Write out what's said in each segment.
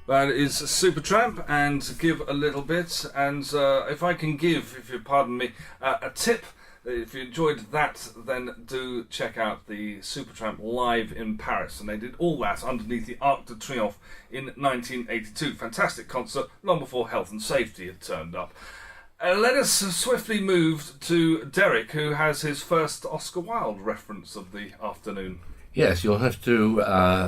That is Supertramp, and give a little bit. And if I can give, if you pardon me, a tip, if you enjoyed that, then do check out the Supertramp live in Paris. And they did all that underneath the Arc de Triomphe in 1982. Fantastic concert, long before health and safety had turned up. Let us swiftly move to Derek, who has his first Oscar Wilde reference of the afternoon. Yes, you'll have to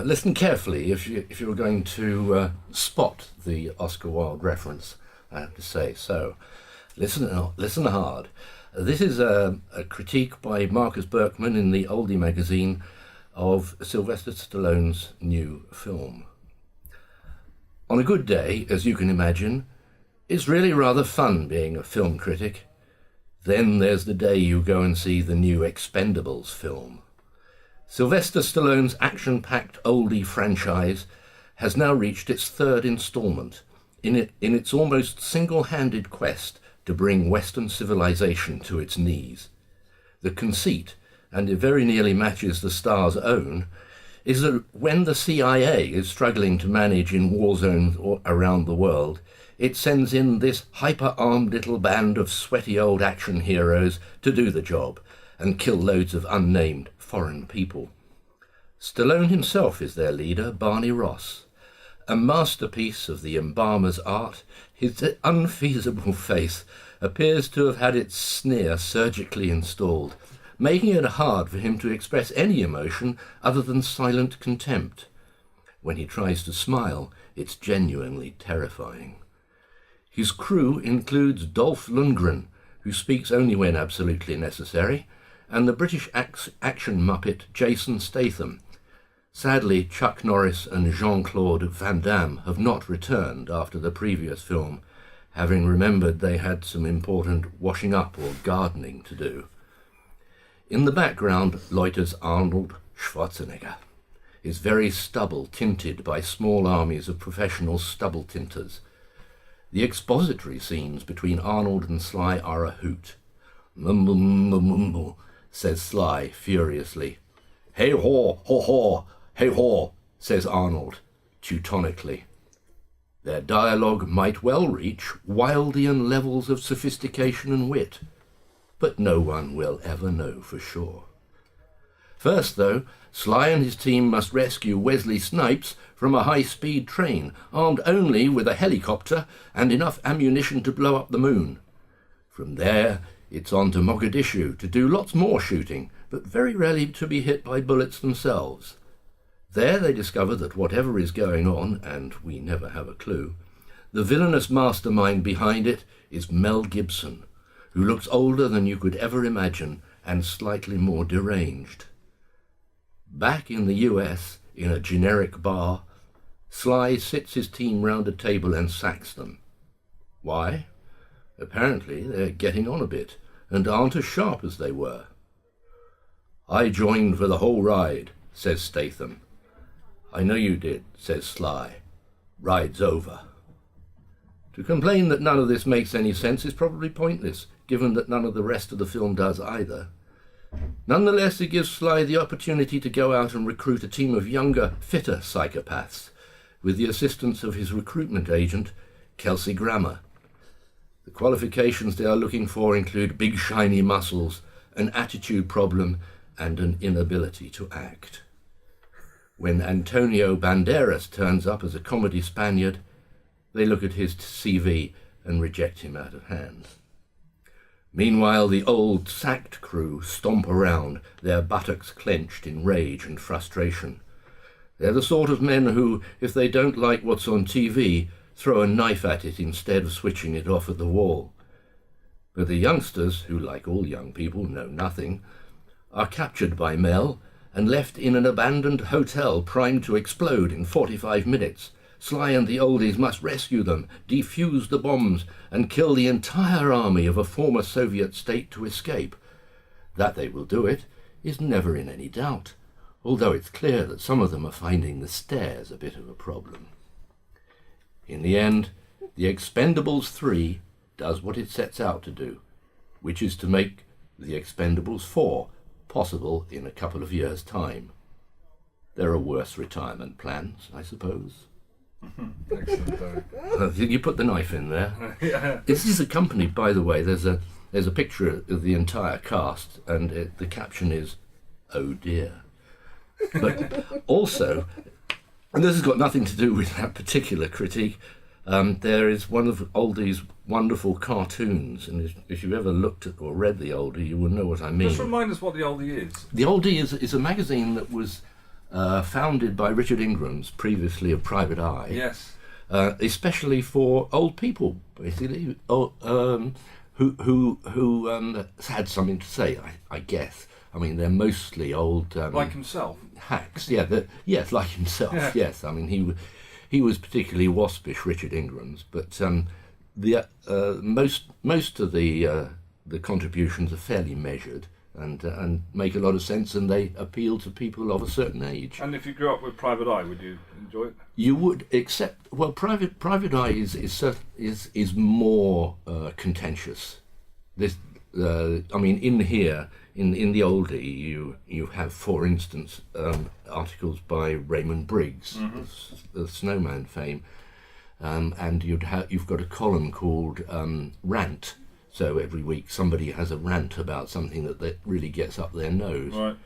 listen carefully if you're going to spot the Oscar Wilde reference, I have to say. So, listen hard. This is a critique by Marcus Berkman in the Oldie magazine of Sylvester Stallone's new film. On a good day, as you can imagine, it's really rather fun being a film critic. Then there's the day you go and see the new Expendables film. Sylvester Stallone's action-packed Oldie franchise has now reached its third instalment in its almost single-handed quest to bring Western civilization to its knees. The conceit, and it very nearly matches the star's own, is that when the CIA is struggling to manage in war zones around the world, it sends in this hyper-armed little band of sweaty old action heroes to do the job and kill loads of unnamed foreign people. Stallone himself is their leader, Barney Ross. A masterpiece of the embalmer's art, his unfeasible face appears to have had its sneer surgically installed, making it hard for him to express any emotion other than silent contempt. When he tries to smile, it's genuinely terrifying. His crew includes Dolph Lundgren, who speaks only when absolutely necessary, and the British action muppet Jason Statham. Sadly, Chuck Norris and Jean-Claude Van Damme have not returned after the previous film, having remembered they had some important washing up or gardening to do. In the background loiters Arnold Schwarzenegger, his very stubble tinted by small armies of professional stubble tinters. The expository scenes between Arnold and Sly are a hoot. Mumble, mumble, mumble, says Sly furiously. Hey haw, haw, haw, hey haw, says Arnold, teutonically. Their dialogue might well reach Wildian levels of sophistication and wit, but no one will ever know for sure. First, though, Sly and his team must rescue Wesley Snipes from a high-speed train, armed only with a helicopter and enough ammunition to blow up the moon. From there, it's on to Mogadishu to do lots more shooting, but very rarely to be hit by bullets themselves. There they discover that whatever is going on, and we never have a clue, the villainous mastermind behind it is Mel Gibson, who looks older than you could ever imagine and slightly more deranged. Back in the US, in a generic bar, Sly sits his team round a table and sacks them. Why? Apparently they're getting on a bit and aren't as sharp as they were. I joined for the whole ride, says Statham. I know you did, says Sly. Ride's over. To complain that none of this makes any sense is probably pointless, given that none of the rest of the film does either. Nonetheless, it gives Sly the opportunity to go out and recruit a team of younger, fitter psychopaths, with the assistance of his recruitment agent, Kelsey Grammer. The qualifications they are looking for include big shiny muscles, an attitude problem, and an inability to act. When Antonio Banderas turns up as a comedy Spaniard, they look at his CV and reject him out of hand. Meanwhile, the old sacked crew stomp around, their buttocks clenched in rage and frustration. They're the sort of men who, if they don't like what's on TV, throw a knife at it instead of switching it off at the wall. But the youngsters, who like all young people know nothing, are captured by Mel and left in an abandoned hotel primed to explode in 45 minutes. Sly and the oldies must rescue them, defuse the bombs, and kill the entire army of a former Soviet state to escape. That they will do it is never in any doubt, although it's clear that some of them are finding the stairs a bit of a problem. In the end, the Expendables 3 does what it sets out to do, which is to make the Expendables 4 possible in a couple of years' time. There are worse retirement plans, I suppose. Excellent. You put the knife in there. Yeah. This is accompanied, by the way, there's a picture of the entire cast, and the caption is, "Oh dear." But also, and this has got nothing to do with that particular critique, there is one of Oldie's wonderful cartoons, and if you've ever looked at or read the Oldie, you will know what I mean. Just remind us what the Oldie is. The Oldie is a magazine that was founded by Richard Ingrams, previously of Private Eye. Yes. Especially for old people, basically, who had something to say, I guess. I mean, they're mostly old... like himself? Hacks, yeah. Yes, like himself, yeah. Yes. I mean, he was particularly waspish, Richard Ingrams, but most of the contributions are fairly measured and make a lot of sense, and they appeal to people of a certain age. And if you grew up with Private Eye, would you enjoy it? You would, except, well, Private Eye is more contentious. This, I mean, in here, in the Oldie, you have, for instance, articles by Raymond Briggs, the Snowman fame, and you've got a column called Rant. So every week somebody has a rant about something that really gets up their nose. Right.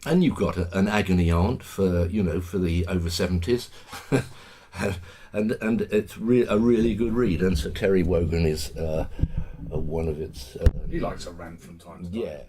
And you've got an agony aunt for the over 70s, and it's a really good read. And Sir Terry Wogan is one of its. He likes a rant from time to time. Yeah.